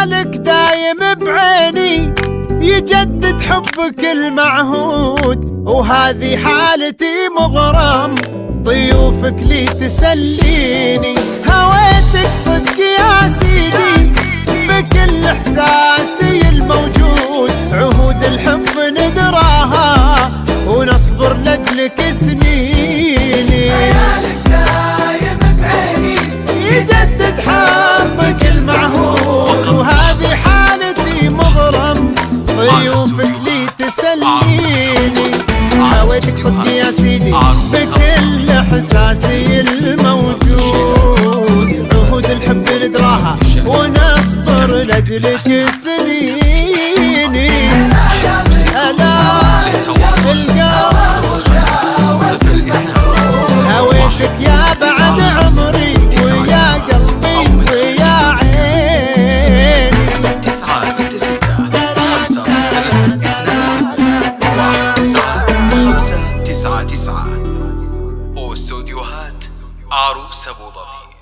خيالك دايم بعيني، يجدد حبك المعهود، وهذه حالتي مغرم، ضيوفك لي تسليني. هويتك صدق يا سيدي بكل احساسي الموجود، عهود الحب ندراها ونصبر لاجلك سنيني. خيالك دايم بعيني، يجدد حبك المعهود، وهذه حالتي مغرم، ضيوفك لي تسليني. هويتك صدق يا سيدي بكل احساسي الموجود، عهود الحب ندراها ونصبر لاجلك سنيني. هلا بالقلب هويتك يا بعد عمري، ويا قلبي ويا عيني. 966 واستوديوهات عروس أبو ظبي.